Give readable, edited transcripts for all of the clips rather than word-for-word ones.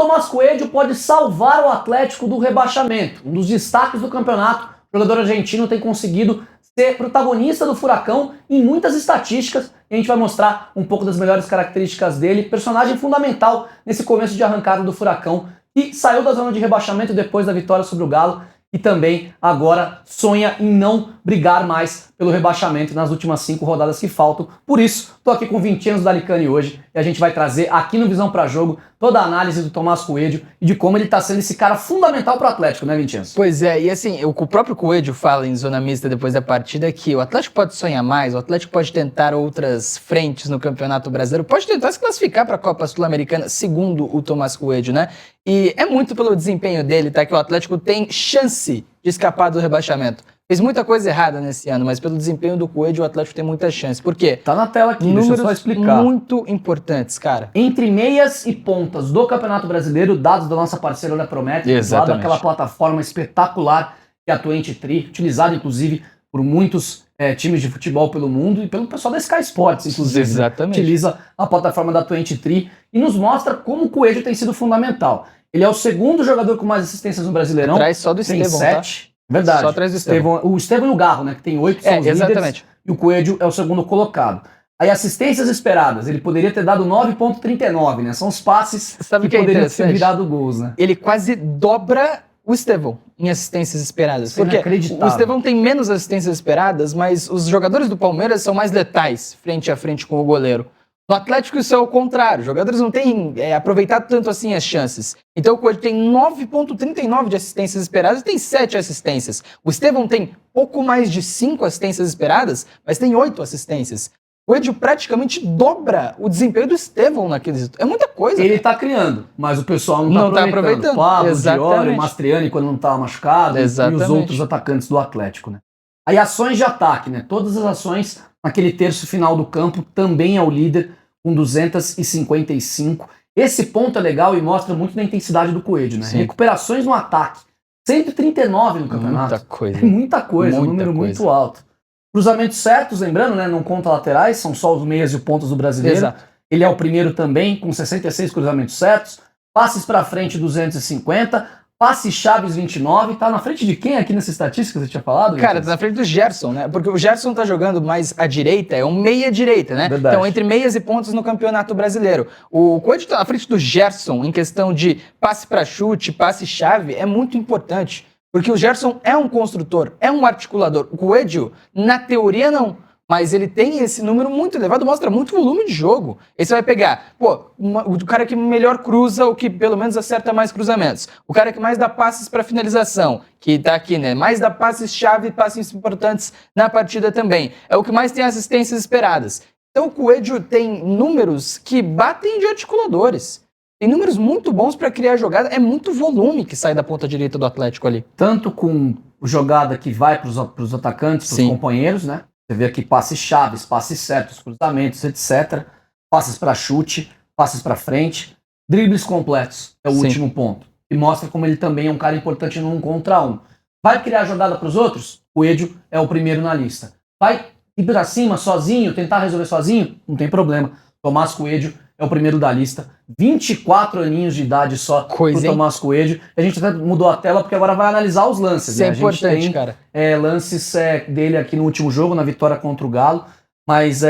Tomás Coelho pode salvar o Atlético do rebaixamento. Um dos destaques do campeonato, o jogador argentino tem conseguido ser protagonista do Furacão em muitas estatísticas, e a gente vai mostrar um pouco das melhores características dele, personagem fundamental nesse começo de arrancada do Furacão, que saiu da zona de rebaixamento depois da vitória sobre o Galo e também agora sonha em não brigar mais pelo rebaixamento nas últimas 5 rodadas que faltam. Por isso, tô aqui com o Vincenzo Dalicani hoje e a gente vai trazer aqui no Visão pra Jogo toda a análise do Tomás Coelho e de como ele tá sendo esse cara fundamental pro Atlético, né, Vincenzo? Pois é, e assim, o próprio Coelho fala em zona mista depois da partida que o Atlético pode sonhar mais, o Atlético pode tentar outras frentes no Campeonato Brasileiro, pode tentar se classificar para a Copa Sul-Americana, segundo o Tomás Coelho, né? E é muito pelo desempenho dele, tá? Que o Atlético tem chance de escapar do rebaixamento. Fez muita coisa errada nesse ano, mas pelo desempenho do Coelho, o Atlético tem muita chance. Por quê? Tá na tela aqui, números deixa eu só explicar. Muito importantes, cara. Entre meias e pontas do Campeonato Brasileiro, dados da nossa parceira Olha Promete, lá daquela plataforma espetacular que é a 23, utilizada inclusive por muitos times de futebol pelo mundo e pelo pessoal da Sky Sports, inclusive. Exatamente. Utiliza a plataforma da 23 e nos mostra como o Coelho tem sido fundamental. Ele é o segundo jogador com mais assistências no Brasileirão. Atrás só do tem Estevão, 7. Tá? Verdade. Só atrás do Estevão. O Estevão e o Garro, né? Que tem 8, são os líderes. E o Coelho é o segundo colocado. Aí assistências esperadas. Ele poderia ter dado 9,39, né? São os passes que poderiam ter virado gols, né? Ele quase dobra o Estevão em assistências esperadas. Porque o Estevão tem menos assistências esperadas, mas os jogadores do Palmeiras são mais letais frente a frente com o goleiro. No Atlético isso é o contrário, os jogadores não têm aproveitado tanto assim as chances. Então o Coelho tem 9,39 de assistências esperadas e tem 7 assistências. O Estevão tem pouco mais de 5 assistências esperadas, mas tem 8 assistências. O Coelho praticamente dobra o desempenho do Estevão naqueles... É muita coisa. Ele tá criando, mas o pessoal não tá aproveitando. Pablo, Diori, Mastriani quando não tava machucado e os outros atacantes do Atlético, né? Aí ações de ataque, né? Todas as ações naquele terço final do campo também é o líder com 255. Esse ponto é legal e mostra muito da intensidade do Coelho, né? Sim. Recuperações no ataque. 139 no campeonato. Muita coisa. É muita coisa, um número muito alto. Cruzamentos certos, lembrando, né? Não conta laterais, são só os meias e os pontos do brasileiro. Exato. Ele é o primeiro também, com 66 cruzamentos certos. Passes pra frente, 250. Passe Chaves 29, tá na frente de quem aqui nessa estatística que você tinha falado? Cara, tá na frente do Gerson, né? Porque o Gerson tá jogando mais à direita, é um meia-direita, né? Verdade. Então, entre meias e pontas no Campeonato Brasileiro. O Coelho tá na frente do Gerson em questão de passe pra chute, passe-chave, é muito importante. Porque o Gerson é um construtor, é um articulador. O Coelho, na teoria, não. Mas ele tem esse número muito elevado, mostra muito volume de jogo. Aí você vai pegar, o cara que melhor cruza, o que pelo menos acerta mais cruzamentos. O cara que mais dá passes para finalização, que tá aqui, né? Mais dá passes-chave, passes importantes na partida também. É o que mais tem assistências esperadas. Então o Coelho tem números que batem de articuladores. Tem números muito bons para criar jogada. É muito volume que sai da ponta direita do Atlético ali. Tanto com jogada que vai para os atacantes, para os companheiros, né? Você vê aqui passes chaves, passes certos, cruzamentos, etc. Passes para chute, passes para frente. Dribles completos é o último ponto. E mostra como ele também é um cara importante no 1 contra 1. Vai criar jogada para os outros? O Coelho é o primeiro na lista. Vai ir para cima sozinho, tentar resolver sozinho? Não tem problema. Tomás Coelho é o primeiro da lista. 24 aninhos de idade só pro Tomás Coelho. A gente até mudou a tela porque agora vai analisar os lances. Isso né? é importante, cara. Lances dele aqui no último jogo, na vitória contra o Galo. Mas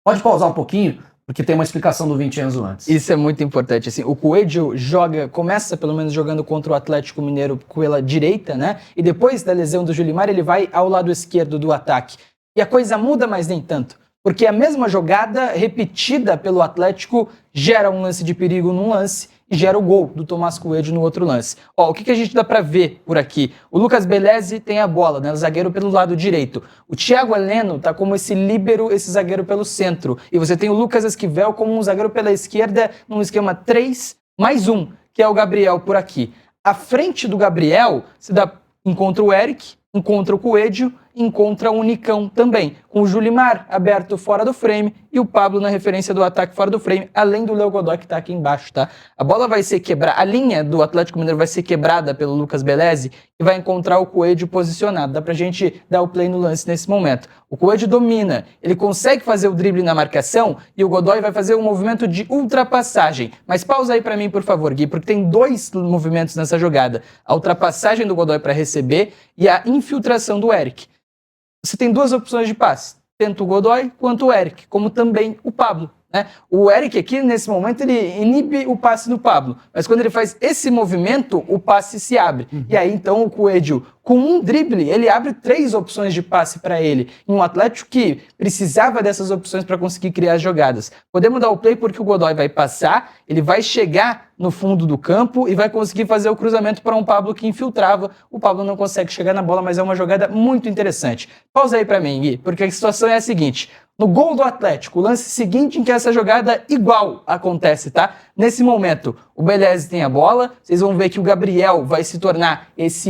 pode pausar um pouquinho, porque tem uma explicação do Vincenzo antes. Isso é muito importante. Assim, o Coelho começa pelo menos jogando contra o Atlético Mineiro pela direita, né? E depois da lesão do Julimar, ele vai ao lado esquerdo do ataque. E a coisa muda, mas nem tanto. Porque a mesma jogada repetida pelo Atlético gera um lance de perigo num lance e gera o gol do Tomás Coelho no outro lance. O que a gente dá pra ver por aqui? O Lucas Belezi tem a bola, né? O zagueiro pelo lado direito. O Thiago Heleno tá como esse líbero, esse zagueiro pelo centro. E você tem o Lucas Esquivel como um zagueiro pela esquerda num esquema 3+1, que é o Gabriel por aqui. À frente do Gabriel, encontra o Eric, encontra o Coelho encontra o Nicão também, com o Julimar aberto fora do frame e o Pablo na referência do ataque fora do frame, além do Léo Godoy que tá aqui embaixo, tá? A bola vai ser quebrada, a linha do Atlético Mineiro vai ser quebrada pelo Lucas Belezi e vai encontrar o Coelho posicionado. Dá pra gente dar o play no lance nesse momento. O Coelho domina, ele consegue fazer o drible na marcação e o Godoy vai fazer um movimento de ultrapassagem. Mas pausa aí pra mim, por favor, Gui, porque tem dois movimentos nessa jogada. A ultrapassagem do Godoy para receber e a infiltração do Eric. Você tem duas opções de passe, tanto o Godoy quanto o Eric, como também o Pablo, né? O Eric aqui, nesse momento, ele inibe o passe do Pablo, mas quando ele faz esse movimento, o passe se abre. E aí, então, o Coelho, com um drible, ele abre 3 opções de passe para ele, em um Atlético que precisava dessas opções para conseguir criar as jogadas. Podemos dar o play porque o Godoy vai passar, ele vai chegar no fundo do campo e vai conseguir fazer o cruzamento para um Pablo que infiltrava. O Pablo não consegue chegar na bola, mas é uma jogada muito interessante. Pausa aí para mim, Gui, porque a situação é a seguinte. No gol do Atlético, o lance seguinte em que essa jogada igual acontece, tá? Nesse momento, o Belezi tem a bola, vocês vão ver que o Gabriel vai se tornar esse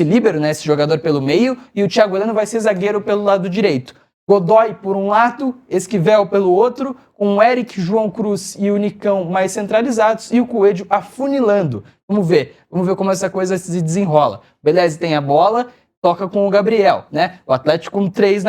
líbero, né, esse jogador pelo meio, e o Thiago Heleno vai ser zagueiro pelo lado direito. Godoy por um lado, Esquivel pelo outro, com o Eric, João Cruz e o Nicão mais centralizados, e o Coelho afunilando. Vamos ver como essa coisa se desenrola. O Belezi tem a bola, toca com o Gabriel, né? O Atlético com 3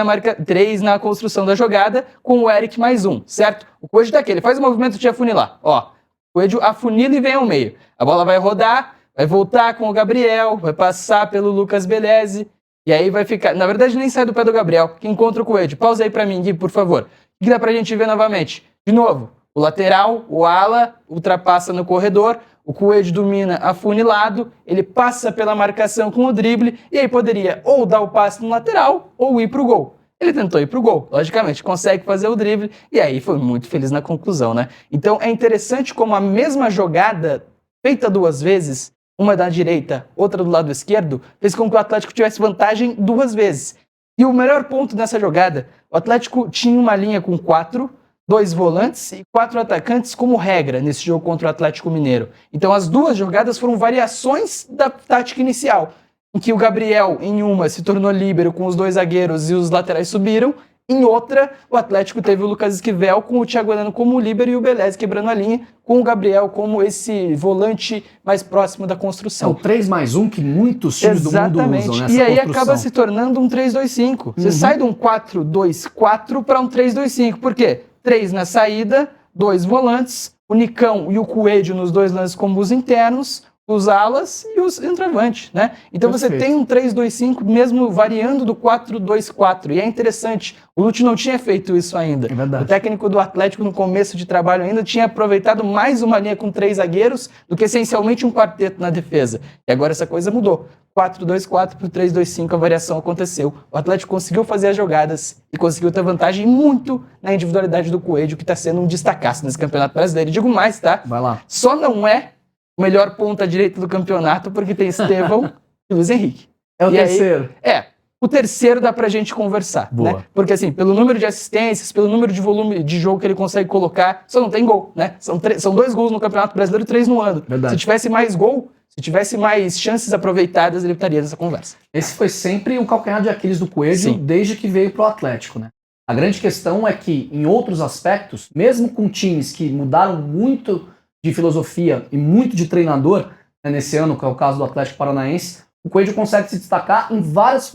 na construção da jogada, com o Eric mais 1, certo? O Coelho tá aqui, ele faz o movimento de afunilar, ó. O Coelho afunila e vem ao meio. A bola vai rodar, vai voltar com o Gabriel, vai passar pelo Lucas Belezi, e aí vai ficar... Na verdade, nem sai do pé do Gabriel, que encontra o Coelho. Pausa aí pra mim, Gui, por favor. O que dá pra gente ver novamente? De novo, o lateral, o ala, ultrapassa no corredor, o Coelho domina afunilado, ele passa pela marcação com o drible, e aí poderia ou dar o passe no lateral, ou ir pro gol. Ele tentou ir pro gol, logicamente, consegue fazer o drible, e aí foi muito feliz na conclusão, né? Então é interessante como a mesma jogada, feita 2 vezes, uma da direita, outra do lado esquerdo, fez com que o Atlético tivesse vantagem 2 vezes. E o melhor ponto dessa jogada, o Atlético tinha uma linha com 4, 2 volantes e 4 atacantes como regra nesse jogo contra o Atlético Mineiro. Então as 2 jogadas foram variações da tática inicial, em que o Gabriel, em uma, se tornou líbero com os 2 zagueiros e os laterais subiram. Em outra, o Atlético teve o Lucas Esquivel com o Thiago Heleno como líbero e o Belezi quebrando a linha, com o Gabriel como esse volante mais próximo da construção. É o 3+1 que muitos times do mundo usam nessa construção. E aí acaba se tornando um 3-2-5. Você sai de um 4-2-4 para um 3-2-5. Por quê? 3 na saída, 2 volantes, o Nicão e o Coelho nos 2 lances como os internos, os alas e os entravantes, né? Então Perfeito. Você tem um 3-2-5 mesmo variando do 4-2-4. E é interessante, o Lute não tinha feito isso ainda. É verdade. O técnico do Atlético no começo de trabalho ainda tinha aproveitado mais uma linha com 3 zagueiros do que essencialmente um quarteto na defesa. E agora essa coisa mudou. 4-2-4 para o 3-2-5, a variação aconteceu. O Atlético conseguiu fazer as jogadas e conseguiu ter vantagem muito na individualidade do Coelho, que está sendo um destacaço nesse Campeonato Brasileiro. E digo mais, tá? Vai lá. Só não é o melhor ponta direita do campeonato porque tem Estevão e Luiz Henrique. É o terceiro. O terceiro dá pra gente conversar, né? Porque assim, pelo número de assistências, pelo número de volume de jogo que ele consegue colocar, só não tem gol, né? São 2 gols no Campeonato Brasileiro e 3 no ano. Verdade. Se tivesse mais gol, se tivesse mais chances aproveitadas, ele estaria nessa conversa. Esse foi sempre o calcanhar de Aquiles do Coelho, Sim. desde que veio pro Atlético, né? A grande questão é que, em outros aspectos, mesmo com times que mudaram muito de filosofia e muito de treinador, né, nesse ano, que é o caso do Atlético Paranaense, o Coelho consegue se destacar em vários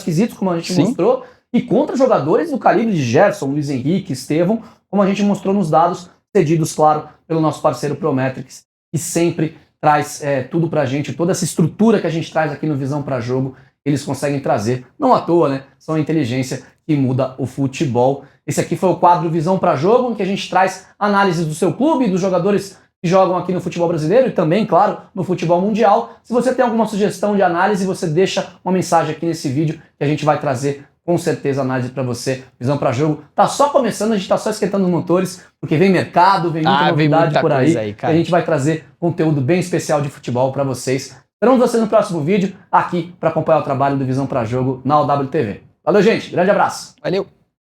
quesitos, como a gente Sim. mostrou, e contra jogadores do calibre de Gerson, Luiz Henrique, Estevão, como a gente mostrou nos dados cedidos, claro, pelo nosso parceiro Prometrics, que sempre traz tudo pra gente, toda essa estrutura que a gente traz aqui no Visão pra Jogo, eles conseguem trazer, não à toa, né? São a inteligência que muda o futebol. Esse aqui foi o quadro Visão pra Jogo, em que a gente traz análises do seu clube, dos jogadores que jogam aqui no futebol brasileiro e também, claro, no futebol mundial. Se você tem alguma sugestão de análise, você deixa uma mensagem aqui nesse vídeo que a gente vai trazer com certeza análise pra você. Visão pra Jogo tá só começando, a gente tá só esquentando os motores, porque vem mercado, vem muita novidade por aí. E a gente vai trazer conteúdo bem especial de futebol pra vocês. Esperamos você no próximo vídeo aqui para acompanhar o trabalho do Visão pra Jogo na OWTV. Valeu, gente. Grande abraço. Valeu.